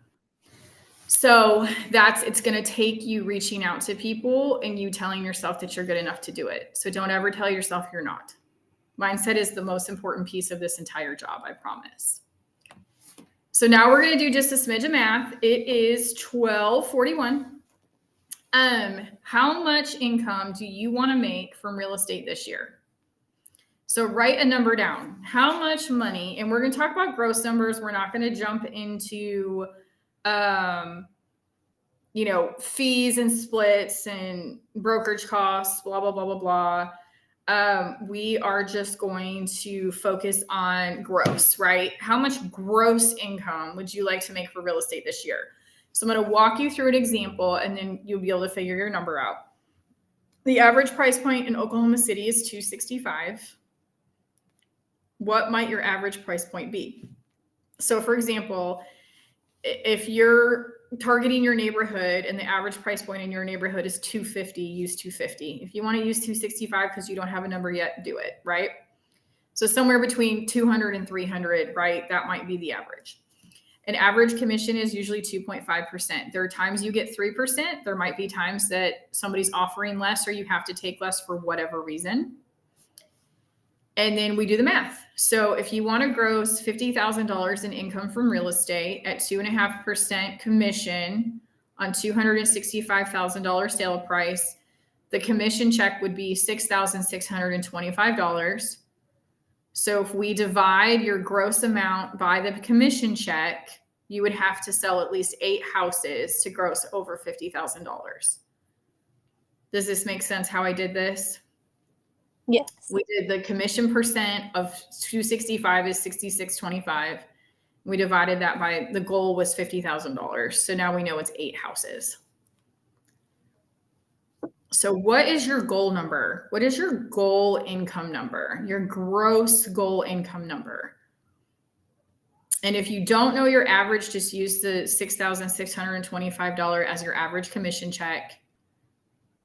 Speaker 1: So it's going to take you reaching out to people and you telling yourself that you're good enough to do it. So don't ever tell yourself you're not. Mindset is the most important piece of this entire job, I promise. So now we're going to do just a smidge of math. It is 12:41. How much income do you want to make from real estate this year? So write a number down. How much money, and we're going to talk about gross numbers. We're not going to jump into, fees and splits and brokerage costs, blah, blah, blah, blah, blah. We are just going to focus on gross, right? How much gross income would you like to make for real estate this year? So I'm going to walk you through an example and then you'll be able to figure your number out. The average price point in Oklahoma City is $265. What might your average price point be? So for example, if you're targeting your neighborhood and the average price point in your neighborhood is $250, use $250. If you want to use $265 because you don't have a number yet, do it, right? So somewhere between $200 and $300, right? That might be the average. An average commission is usually 2.5%. There are times you get 3%. There might be times that somebody's offering less or you have to take less for whatever reason. And then we do the math. So if you want to gross $50,000 in income from real estate at 2.5% commission on $265,000 sale price, the commission check would be $6,625. So if we divide your gross amount by the commission check, you would have to sell at least 8 houses to gross over $50,000. Does this make sense how I did this?
Speaker 4: Yes.
Speaker 1: We did the commission percent of 265 is 66.25. We divided that by, the goal was $50,000. So now we know it's 8 houses. So what is your goal number? What is your goal income number? Your gross goal income number? And if you don't know your average, just use the $6,625 as your average commission check,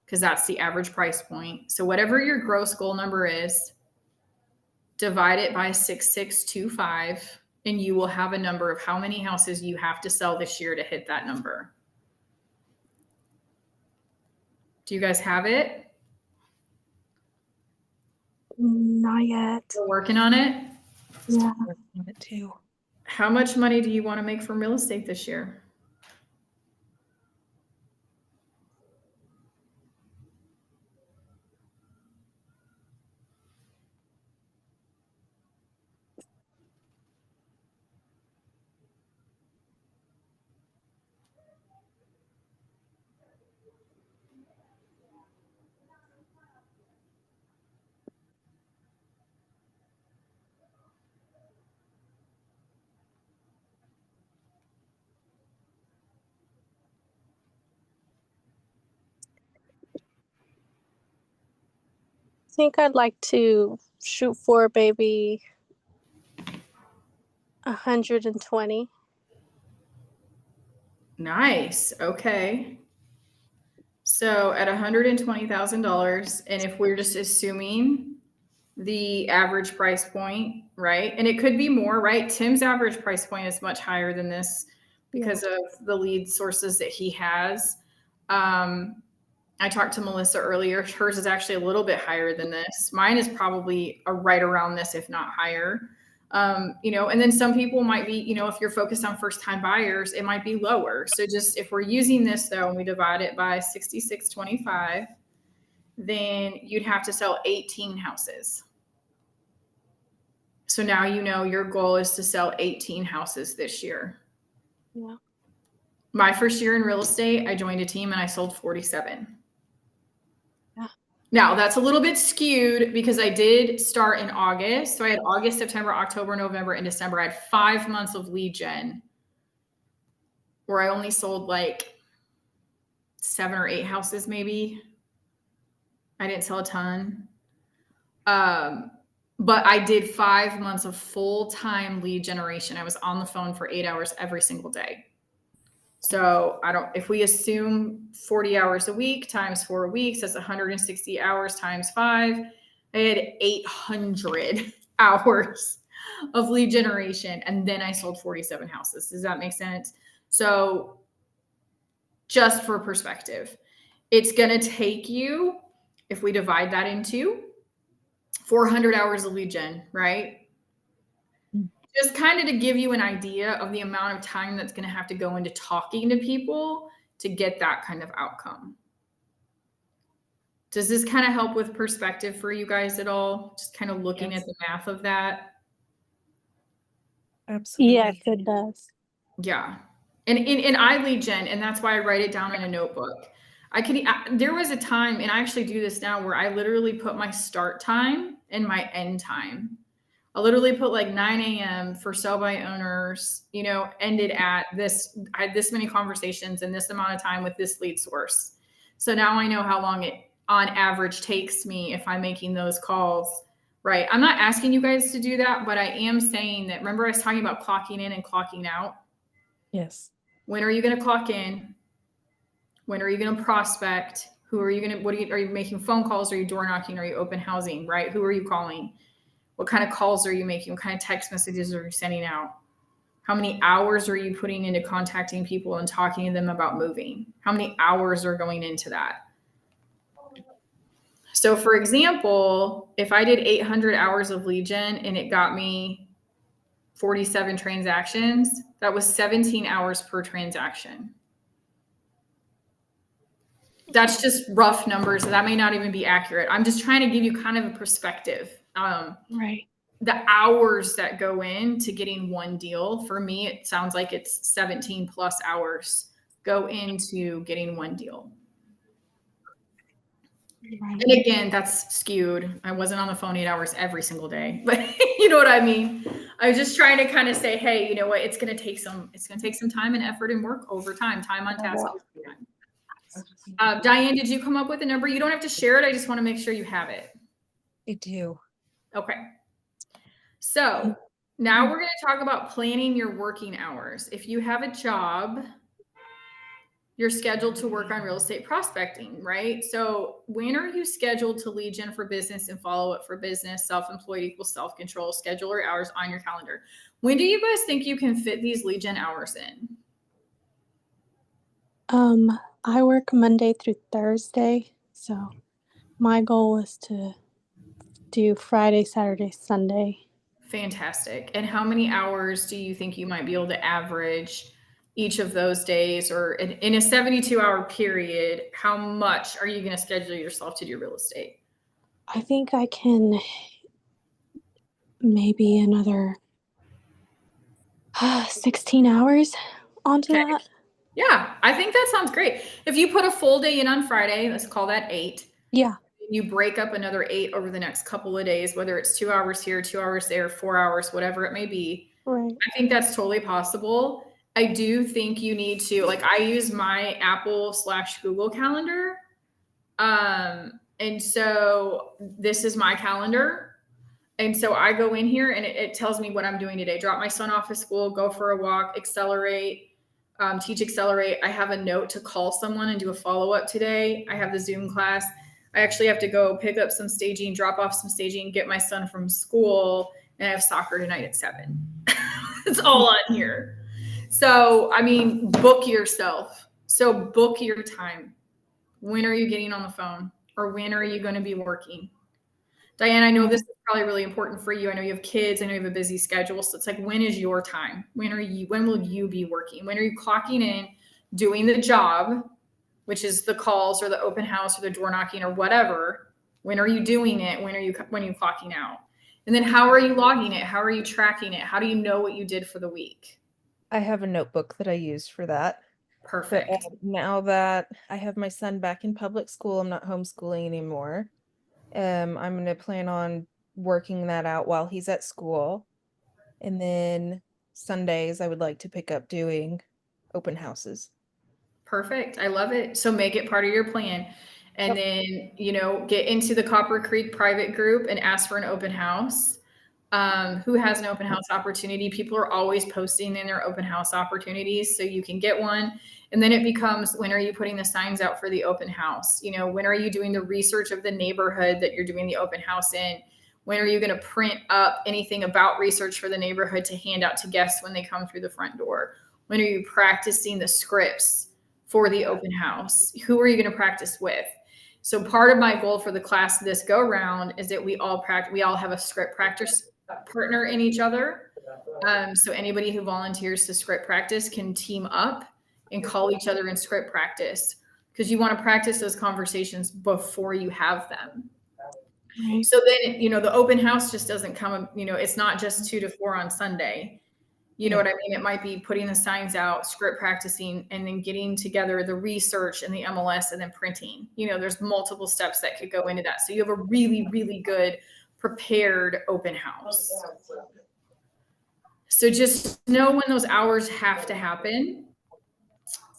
Speaker 1: because that's the average price point. So whatever your gross goal number is, divide it by 6625, and you will have a number of how many houses you have to sell this year to hit that number. Do you guys have it?
Speaker 4: Not yet.
Speaker 1: We're working on it.
Speaker 4: Yeah.
Speaker 3: Working on it too.
Speaker 1: How much money do you want to make from real estate this year?
Speaker 4: think I'd like to shoot for maybe 120.
Speaker 1: Nice. Okay. So at $120,000, and if we're just assuming the average price point, right? And it could be more, right? Tim's average price point is much higher than this because of the lead sources that he has. I talked to Melissa earlier. Hers is actually a little bit higher than this. Mine is probably right around this, if not higher. And then some people might be, if you're focused on first time buyers, it might be lower. So just if we're using this though, and we divide it by 6625, then you'd have to sell 18 houses. So now your goal is to sell 18 houses this year.
Speaker 4: Yeah.
Speaker 1: My first year in real estate, I joined a team and I sold 47.
Speaker 4: Yeah.
Speaker 1: Now that's a little bit skewed because I did start in August. So I had August, September, October, November, and December. I had 5 months of lead gen where I only sold like 7 or 8 houses, maybe. I didn't sell a ton. But I did 5 months of full-time lead generation. I was on the phone for 8 hours every single day. So if we assume 40 hours a week times 4 weeks, that's 160 hours times 5. I had 800 hours of lead generation. And then I sold 47 houses. Does that make sense? So just for perspective, it's going to take you, if we divide that into 400 hours of lead gen, right? Just kind of to give you an idea of the amount of time that's going to have to go into talking to people to get that kind of outcome. Does this kind of help with perspective for you guys at all? Just kind of looking at the math of that.
Speaker 2: Absolutely.
Speaker 4: Yes, it does.
Speaker 1: Yeah. And I lead gen, and that's why I write it down in a notebook. There was a time, and I actually do this now, where I literally put my start time and my end time. I literally put like 9 a.m. for sell by owners, ended at this. I had this many conversations in this amount of time with this lead source. So now I know how long it on average takes me if I'm making those calls, right? I'm not asking you guys to do that, but I am saying that, remember I was talking about clocking in and clocking out?
Speaker 3: Yes.
Speaker 1: When are you going to clock in? When are you going to prospect? Are you making phone calls? Are you door knocking? Are you open housing, right? Who are you calling? What kind of calls are you making? What kind of text messages are you sending out? How many hours are you putting into contacting people and talking to them about moving? How many hours are going into that? So for example, if I did 800 hours of lead gen and it got me 47 transactions, that was 17 hours per transaction. That's just rough numbers. That may not even be accurate. I'm just trying to give you kind of a perspective.
Speaker 4: Right.
Speaker 1: The hours that go into getting one deal, for me, it sounds like it's 17 plus hours go into getting one deal.
Speaker 4: Right.
Speaker 1: And again, that's skewed. I wasn't on the phone 8 hours every single day, but you know what I mean? I was just trying to kind of say, hey, you know what? It's going to take some time and effort and work over time on task. Diane, did you come up with a number? You don't have to share it. I just want to make sure you have it.
Speaker 2: I do.
Speaker 1: Okay. So now we're going to talk about planning your working hours. If you have a job, you're scheduled to work on real estate prospecting, right? So when are you scheduled to lead gen for business and follow up for business? Self-employed equals self-control. Schedule your hours on your calendar. When do you guys think you can fit these lead gen hours in?
Speaker 4: I work Monday through Thursday, so my goal is to do Friday, Saturday, Sunday.
Speaker 1: Fantastic. And how many hours do you think you might be able to average each of those days, or in a 72-hour period, how much are you going to schedule yourself to do real estate?
Speaker 4: I think I can maybe another 16 hours onto that.
Speaker 1: Yeah, I think that sounds great. If you put a full day in on Friday, let's call that 8.
Speaker 4: Yeah.
Speaker 1: You break up another 8 over the next couple of days, whether it's 2 hours here, 2 hours there, 4 hours, whatever it may be.
Speaker 4: Right.
Speaker 1: I think that's totally possible. I do think you need to, I use my Apple/Google Calendar. And And so this is my calendar. And so I go in here and it tells me what I'm doing today. Drop my son off at school, go for a walk, accelerate, teach accelerate. I have a note to call someone and do a follow-up today. I have the Zoom class. I actually have to go pick up some staging, drop off some staging, get my son from school, and I have soccer tonight at 7. It's all on here. So, I mean, book yourself. So book your time. When are you getting on the phone? Or when are you going to be working? Diane, I know this is probably really important for you. I know you have kids. I know you have a busy schedule. So it's like, when is your time? When will you be working? When are you clocking in, doing the job, which is the calls or the open house or the door knocking or whatever? When are you doing it? When are you clocking out? And then how are you logging it? How are you tracking it? How do you know what you did for the week?
Speaker 2: I have a notebook that I use for that. But
Speaker 1: Perfect.
Speaker 2: now that I have my son back in public school, I'm not homeschooling anymore. I'm going to plan on working that out while he's at school. And then Sundays, I would like to pick up doing open houses.
Speaker 1: Perfect. I love it. So make it part of your plan. And then, get into the Copper Creek private group and ask for an open house. Who has an open house opportunity? People are always posting in their open house opportunities, so you can get one. And then it becomes, when are you putting the signs out for the open house? When are you doing the research of the neighborhood that you're doing the open house in? When are you going to print up anything about research for the neighborhood to hand out to guests when they come through the front door? When are you practicing the scripts for the open house? Who are you going to practice with? So part of my goal for the class this go round is that we all have a script practice partner in each other. So anybody who volunteers to script practice can team up and call each other in script practice, because you want to practice those conversations before you have them.
Speaker 3: Right.
Speaker 1: So then, the open house just doesn't come, it's not just 2 to 4 on Sunday. You know what I mean? It might be putting the signs out, script practicing, and then getting together the research and the MLS and then printing. There's multiple steps that could go into that. So you have a really, really good prepared open house. So just know when those hours have to happen.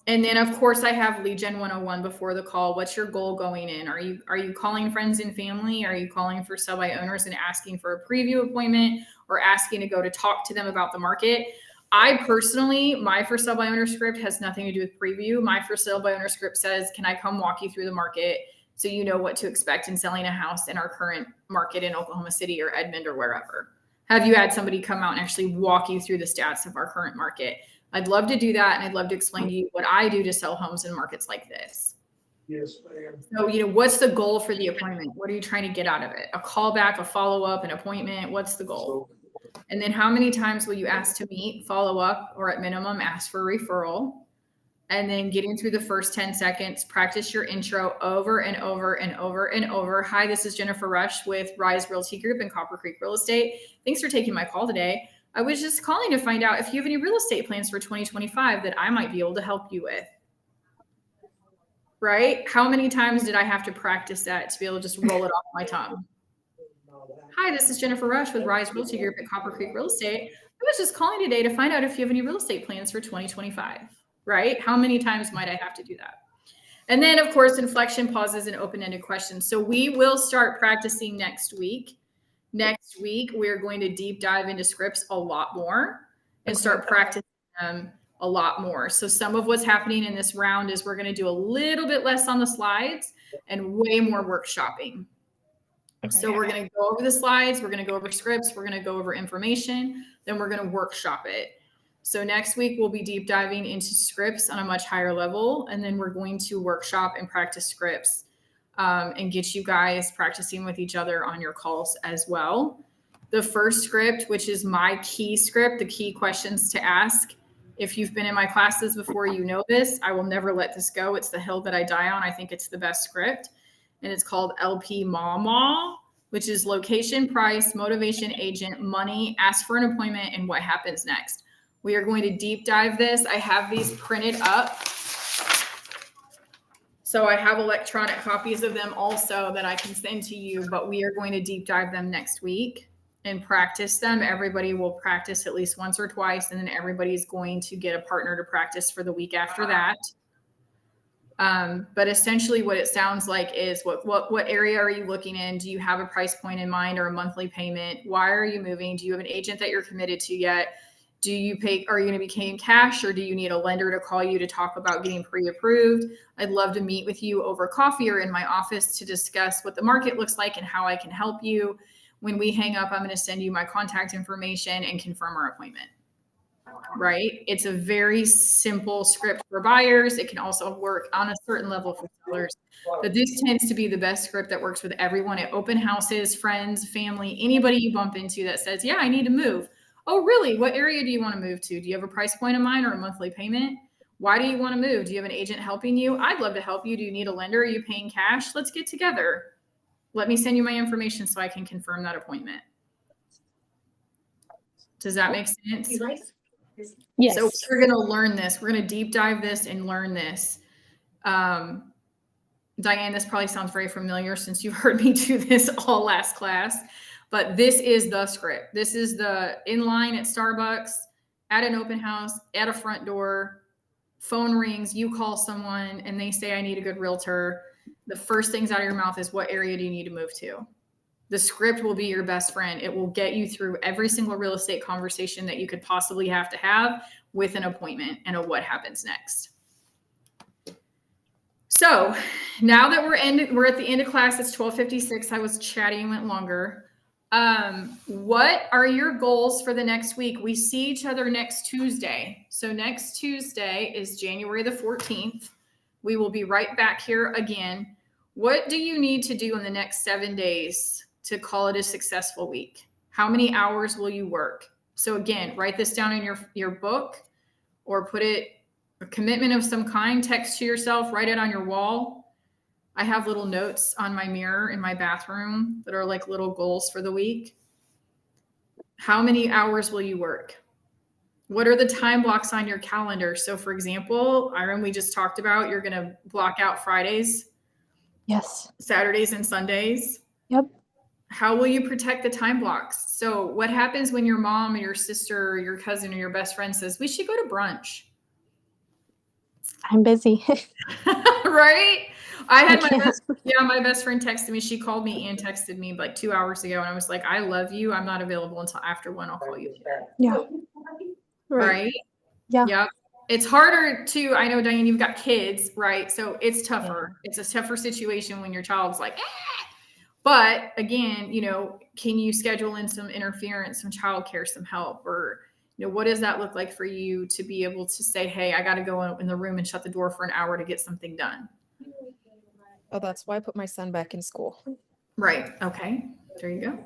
Speaker 1: And then of course I have Lead Gen 101 before the call. What's your goal going in? Are you calling friends and family? Are you calling for sell-by owners and asking for a preview appointment or asking to go to talk to them about the market? I personally, my for sell-by owner script has nothing to do with preview. My for sell-by owner script says, can I come walk you through the market so you know what to expect in selling a house in our current market in Oklahoma City or Edmond or wherever? Have you had somebody come out and actually walk you through the stats of our current market? I'd love to do that. And I'd love to explain to you what I do to sell homes in markets like this.
Speaker 5: Yes, ma'am.
Speaker 1: So, what's the goal for the appointment? What are you trying to get out of it? A callback, a follow-up, an appointment? What's the goal? And then how many times will you ask to meet, follow up, or at minimum ask for a referral? And then getting through the first 10 seconds, practice your intro over and over and over and over. Hi, this is Jennifer Rush with Rise Realty Group and Copper Creek Real Estate. Thanks for taking my call today. I was just calling to find out if you have any real estate plans for 2025 that I might be able to help you with. Right? How many times did I have to practice that to be able to just roll it off my tongue? Hi, this is Jennifer Rush with Rise Realty Group at Copper Creek Real Estate. I was just calling today to find out if you have any real estate plans for 2025. Right? How many times might I have to do that? And then, of course, inflection, pauses, and open-ended questions. So we will start practicing next week. Next week, we're going to deep dive into scripts a lot more and start practicing them a lot more. So some of what's happening in this round is we're going to do a little bit less on the slides and way more workshopping.
Speaker 3: Okay.
Speaker 1: So we're going to go over the slides, we're going to go over scripts, we're going to go over information, then we're going to workshop it. So next week, we'll be deep diving into scripts on a much higher level, and then we're going to workshop and practice scripts and get you guys practicing with each other on your calls as well. The first script, which is my key script, the key questions to ask. If you've been in my classes before, you know this. I will never let this go. It's the hill that I die on. I think it's the best script. And it's called LP MAMA, which is location, price, motivation, agent, money, ask for an appointment, and what happens next. We are going to deep dive this. I have these printed up. So I have electronic copies of them also that I can send to you, but we are going to deep dive them next week and practice them. Everybody will practice at least once or twice, and then everybody's going to get a partner to practice for the week after that. But essentially what it sounds like is what area are you looking in? Do you have a price point in mind or a monthly payment? Why are you moving? Do you have an agent that you're committed to yet? Are you going to be paying cash, or do you need a lender to call you to talk about getting pre-approved? I'd love to meet with you over coffee or in my office to discuss what the market looks like and how I can help you. When we hang up, I'm going to send you my contact information and confirm our appointment. Right? It's a very simple script for buyers. It can also work on a certain level for sellers, but this tends to be the best script that works with everyone at open houses, friends, family, anybody you bump into that says, yeah, I need to move. Oh, really? What area do you want to move to? Do you have a price point in mind or a monthly payment? Why do you want to move? Do you have an agent helping you? I'd love to help you. Do you need a lender? Are you paying cash? Let's get together. Let me send you my information so I can confirm that appointment. Does that make sense?
Speaker 4: Yes.
Speaker 1: So we're going to learn this. We're going to deep dive this and learn this. Diane, this probably sounds very familiar since you've heard me do this all last class, but this is the script. This is the in line at Starbucks, at an open house, at a front door, phone rings, you call someone and they say, I need a good realtor. The first things out of your mouth is, what area do you need to move to? The script will be your best friend. It will get you through every single real estate conversation that you could possibly have to have with an appointment and a what happens next. So now that we're at the end of class, it's 12:56. I was chatty and went longer. What are your goals for the next week? We see each other next Tuesday. So next Tuesday is January the 14th. We will be right back here again. What do you need to do in the next 7 days to call it a successful week? How many hours will you work? So again, write this down in your book, or put it, a commitment of some kind, text to yourself, write it on your wall. I have little notes on my mirror in my bathroom that are like little goals for the week. How many hours will you work? What are the time blocks on your calendar? So for example, Iron, we just talked about, you're going to block out Fridays,
Speaker 3: Yes.
Speaker 1: Saturdays, and Sundays.
Speaker 3: Yep.
Speaker 1: How will you protect the time blocks? So what happens when your mom or your sister or your cousin or your best friend says, we should go to brunch?
Speaker 3: I'm busy.
Speaker 1: Right? I had
Speaker 3: I
Speaker 1: my best friend texted me. She called me and texted me like 2 hours ago. And I was like, I love you. I'm not available until after 1. I'll call you later.
Speaker 3: Yeah.
Speaker 1: Right?
Speaker 3: Yeah.
Speaker 1: Yep. It's harder to, I know, Diane, you've got kids, right? So it's tougher. It's a tougher situation when your child's like, ah! But again, can you schedule in some interference, some childcare, some help, or, what does that look like for you to be able to say, hey, I got to go in the room and shut the door for an hour to get something done?
Speaker 2: Oh, that's why I put my son back in school.
Speaker 1: Right. Okay. There you go.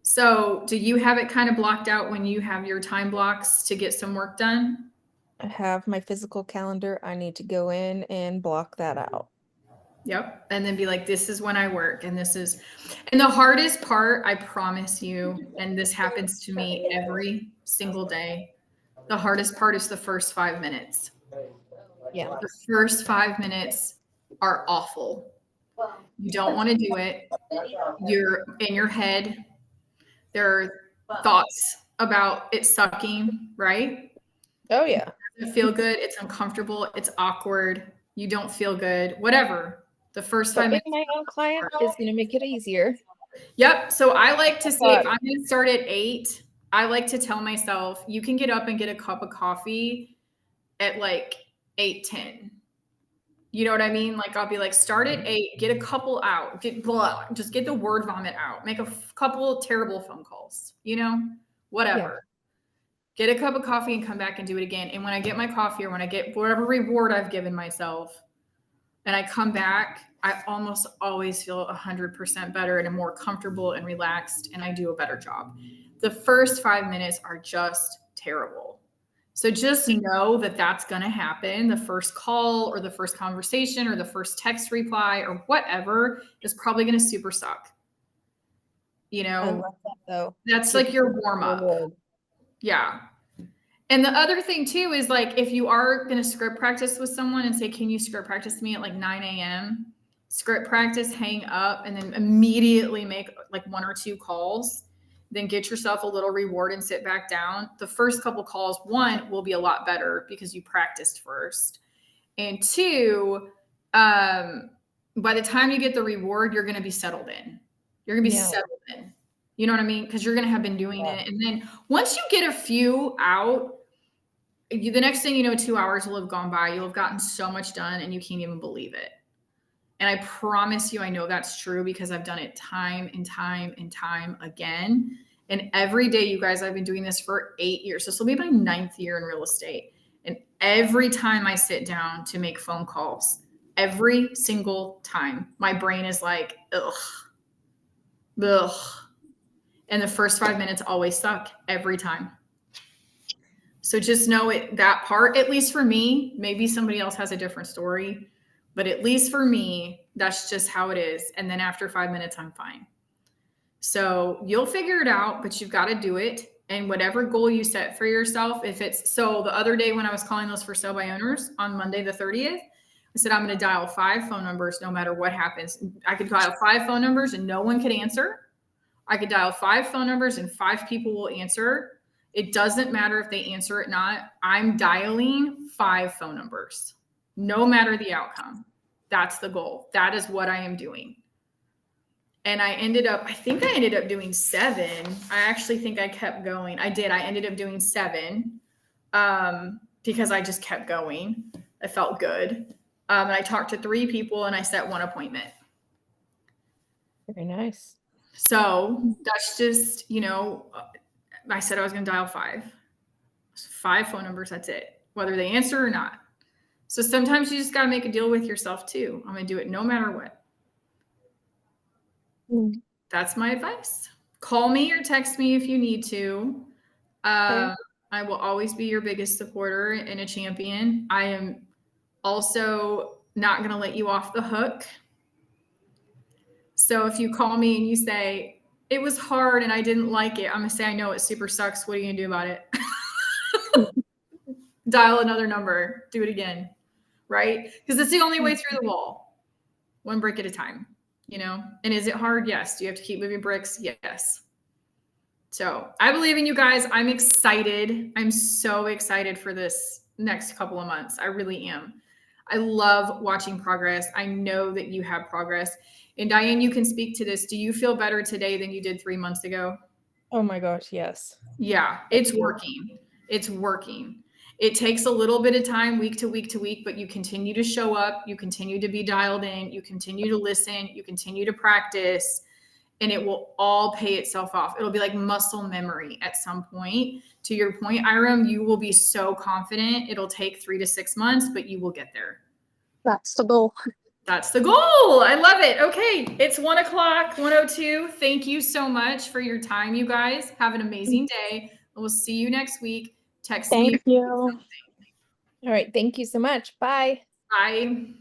Speaker 1: So do you have it kind of blocked out when you have your time blocks to get some work done?
Speaker 2: I have my physical calendar. I need to go in and block that out.
Speaker 1: Yep. And then be like, this is when I work. And the hardest part, I promise you, and this happens to me every single day, the hardest part is the first 5 minutes.
Speaker 2: Yeah.
Speaker 1: The first 5 minutes are awful. You don't want to do it. You're in your head. There are thoughts about it sucking, right?
Speaker 2: Oh yeah.
Speaker 1: It doesn't feel good. It's uncomfortable. It's awkward. You don't feel good. Whatever. The first 5 minutes.
Speaker 2: My own client is going to make it easier.
Speaker 1: Yep. So I like to say, if I'm going to start at 8, I like to tell myself, you can get up and get a cup of coffee at like 8:10. You know what I mean? Like I'll be like, start at 8, get a couple out, just get the word vomit out, make a couple terrible phone calls, whatever. Yeah. Get a cup of coffee and come back and do it again. And when I get my coffee, or when I get whatever reward I've given myself, and I come back, I almost always feel 100% better and I'm more comfortable and relaxed, and I do a better job. The first 5 minutes are just terrible. So just know that that's going to happen. The first call or the first conversation or the first text reply or whatever is probably going to super suck.
Speaker 2: I love that though.
Speaker 1: That's like your warm up. Yeah. And the other thing too is like, if you are going to script practice with someone and say, can you script practice me at like 9 a.m., script practice, hang up, and then immediately make like 1 or 2 calls. Then get yourself a little reward and sit back down. The first couple calls, 1, will be a lot better because you practiced first. And two, by the time you get the reward, you're going to be settled in. You're going to be
Speaker 2: Yeah.
Speaker 1: settled in. You know what I mean? Because you're going to have been doing
Speaker 2: Yeah.
Speaker 1: it. And then once you get a few out, the next thing you know, 2 hours will have gone by. You'll have gotten so much done and you can't even believe it. And I promise you, I know that's true because I've done it time and time and time again. And every day, you guys, I've been doing this for 8 years. This will be my 9th year in real estate. And every time I sit down to make phone calls, every single time, my brain is like, ugh, ugh. And the first 5 minutes always suck every time. So just know it, that part, at least for me, maybe somebody else has a different story, but at least for me, that's just how it is. And then after 5 minutes, I'm fine. So you'll figure it out, but you've got to do it. And whatever goal you set for yourself, if it's, so the other day when I was calling those for sale by owners on Monday, the 30th, I said, I'm going to dial 5 phone numbers no matter what happens. I could dial 5 phone numbers and no one could answer. I could dial 5 phone numbers and 5 people will answer. It doesn't matter if they answer it or not. I'm dialing 5 phone numbers, no matter the outcome. That's the goal. That is what I am doing. And I think I ended up doing 7. I actually think I kept going. I did. I ended up doing 7 because I just kept going. I felt good. And I talked to 3 people and I set 1 appointment.
Speaker 2: Very nice.
Speaker 1: So that's just, you know, I said I was going to dial 5 phone numbers. That's it, whether they answer or not. So sometimes you just got to make a deal with yourself too. I'm going to do it no matter what. That's my advice. Call me or text me if you need to. I will always be your biggest supporter and a champion. I am also not going to let you off the hook. So if you call me and you say, it was hard and I didn't like it, I'm going to say, I know it super sucks. What are you going to do about it? Dial another number. Do it again. Right? Because it's the only way through the wall. 1 brick at a time. You know, and is it hard? Yes. Do you have to keep moving bricks? Yes. So I believe in you guys. I'm excited. I'm so excited for this next couple of months. I really am. I love watching progress. I know that you have progress. And Diane, you can speak to this. Do you feel better today than you did 3 months ago?
Speaker 2: Oh my gosh, yes.
Speaker 1: Yeah, it's working. It's working. It takes a little bit of time week to week to week, but you continue to show up, you continue to be dialed in, you continue to listen, you continue to practice, and it will all pay itself off. It'll be like muscle memory at some point. To your point, Iram, you will be so confident. It'll take 3 to 6 months, but you will get there.
Speaker 4: That's the goal.
Speaker 1: That's the goal. I love it. Okay. It's 1 o'clock, 1:02. Thank you so much for your time, you guys. Have an amazing day. We'll see you next week. Text me.
Speaker 3: Thank you.
Speaker 2: All right. Thank you so much. Bye.
Speaker 1: Bye.